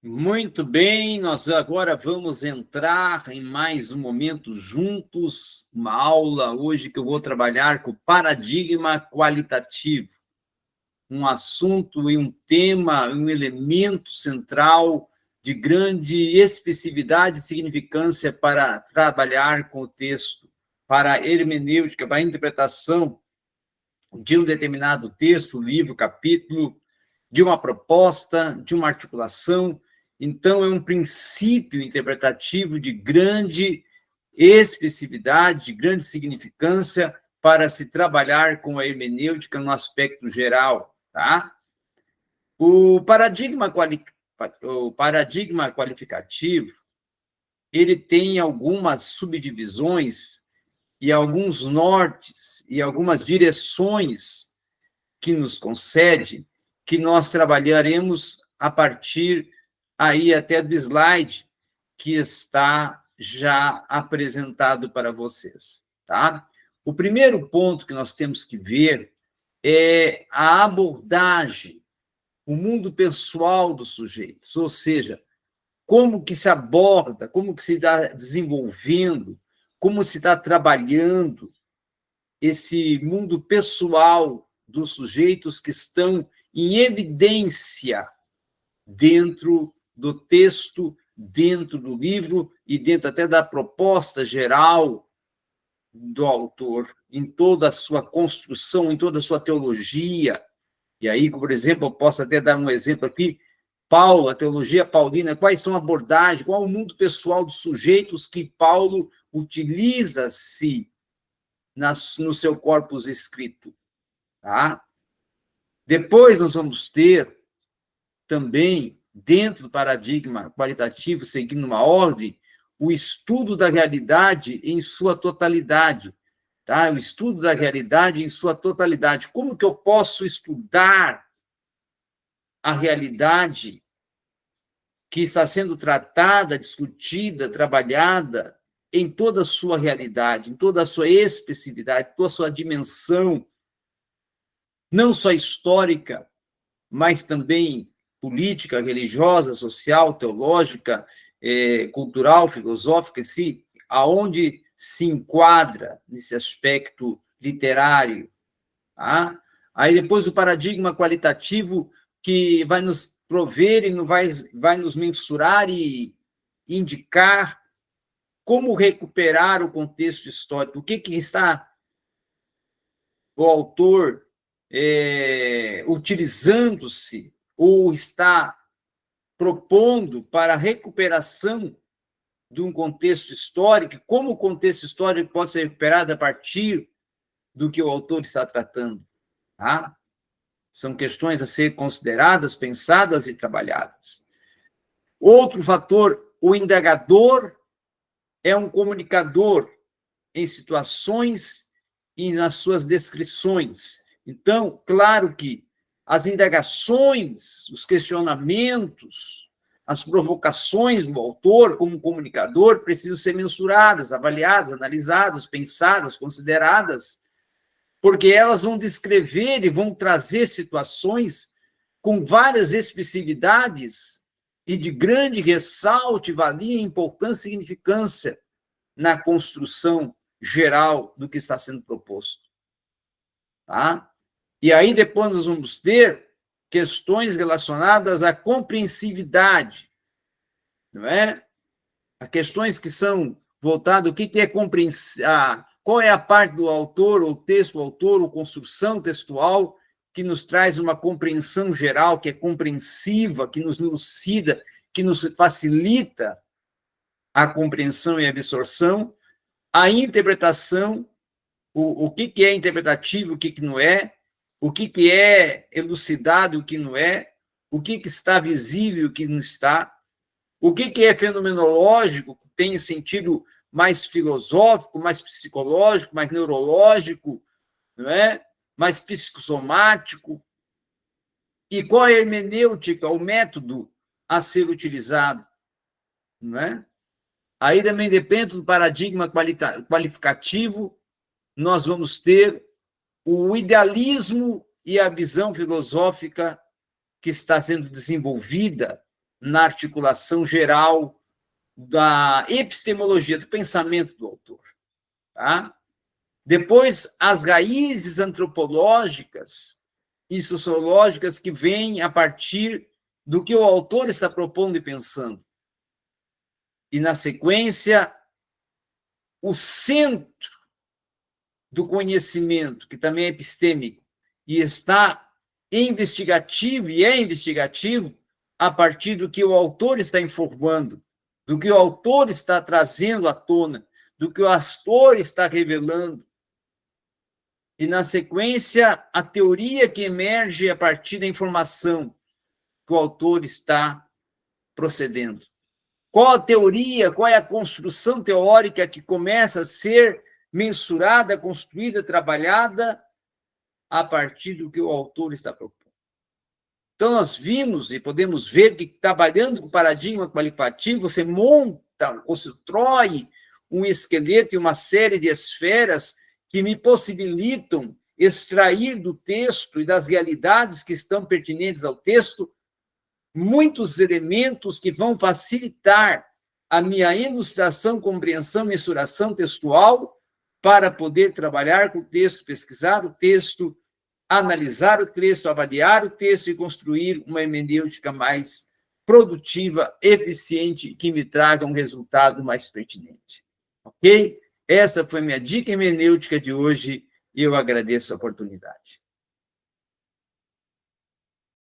Muito bem, nós agora vamos entrar em mais um momento juntos, uma aula hoje que eu vou trabalhar com paradigma qualitativo, um assunto e um tema, um elemento central de grande expressividade e significância para trabalhar com o texto, para a hermenêutica, para a interpretação de um determinado texto, livro, capítulo, de uma proposta, de uma articulação. Então, é um princípio interpretativo de grande expressividade, de grande significância para se trabalhar com a hermenêutica no aspecto geral, tá? O paradigma qualificativo, ele tem algumas subdivisões e alguns nortes e algumas direções que nos concede, que nós trabalharemos a partir aí até do slide que está já apresentado para vocês, tá? O primeiro ponto que nós temos que ver é a abordagem, o mundo pessoal dos sujeitos, ou seja, como que se aborda, como que se está desenvolvendo, como se está trabalhando esse mundo pessoal dos sujeitos que estão em evidência dentro do texto, dentro do livro e dentro até da proposta geral do autor, em toda a sua construção, em toda a sua teologia. E aí, por exemplo, eu posso até dar um exemplo aqui, Paulo, a teologia paulina, quais são a abordagem, qual é o mundo pessoal dos sujeitos que Paulo utiliza-se no seu corpus escrito, tá? Depois nós vamos ter também, dentro do paradigma qualitativo, seguindo uma ordem, o estudo da realidade em sua totalidade, tá? O estudo da realidade em sua totalidade. Como que eu posso estudar a realidade que está sendo tratada, discutida, trabalhada em toda a sua realidade, em toda a sua expressividade, toda a sua dimensão, não só histórica, mas também política, religiosa, social, teológica, cultural, filosófica, si, aonde se enquadra nesse aspecto literário. Tá? Aí depois o paradigma qualitativo que vai nos prover e vai nos mensurar e indicar como recuperar o contexto histórico, o que está o autor utilizando-se ou está propondo para a recuperação de um contexto histórico, como o contexto histórico pode ser recuperado a partir do que o autor está tratando. Tá? São questões a ser consideradas, pensadas e trabalhadas. Outro fator, o indagador é um comunicador em situações e nas suas descrições. Então, claro que as indagações, os questionamentos, as provocações do autor como comunicador precisam ser mensuradas, avaliadas, analisadas, pensadas, consideradas, porque elas vão descrever e vão trazer situações com várias expressividades e de grande ressalte, valia, importância e significância na construção geral do que está sendo proposto. Tá? E aí depois nós vamos ter questões relacionadas à compreensividade, não é? As questões que são voltadas, o que é compreensão, qual é a parte do autor, ou texto, autor, ou construção textual, que nos traz uma compreensão geral, que é compreensiva, que nos elucida, que nos facilita a compreensão e a absorção, a interpretação, o que é interpretativo, o que não é, o que é elucidado, o que não é, o que está visível, o que não está, o que é fenomenológico, que tem sentido mais filosófico, mais psicológico, mais neurológico, não é? Mais psicossomático, e qual é a hermenêutica, o método a ser utilizado, não é? Aí também depende do paradigma qualificativo, nós vamos ter o idealismo e a visão filosófica que está sendo desenvolvida na articulação geral da epistemologia, do pensamento do autor. Tá? Depois, as raízes antropológicas e sociológicas que vêm a partir do que o autor está propondo e pensando. E, na sequência, o centro do conhecimento, que também é epistêmico, e está investigativo, e é investigativo, a partir do que o autor está informando, do que o autor está trazendo à tona, do que o autor está revelando. E, na sequência, a teoria que emerge a partir da informação que o autor está procedendo. Qual a teoria, qual é a construção teórica que começa a ser mensurada, construída, trabalhada a partir do que o autor está propondo. Então, nós vimos e podemos ver que, trabalhando com o paradigma qualitativo, você monta, constrói um esqueleto e uma série de esferas que me possibilitam extrair do texto e das realidades que estão pertinentes ao texto muitos elementos que vão facilitar a minha ilustração, compreensão, mensuração textual para poder trabalhar com o texto, pesquisar o texto, analisar o texto, avaliar o texto e construir uma hermenêutica mais produtiva, eficiente, que me traga um resultado mais pertinente. Ok? Essa foi minha dica hermenêutica de hoje e eu agradeço a oportunidade.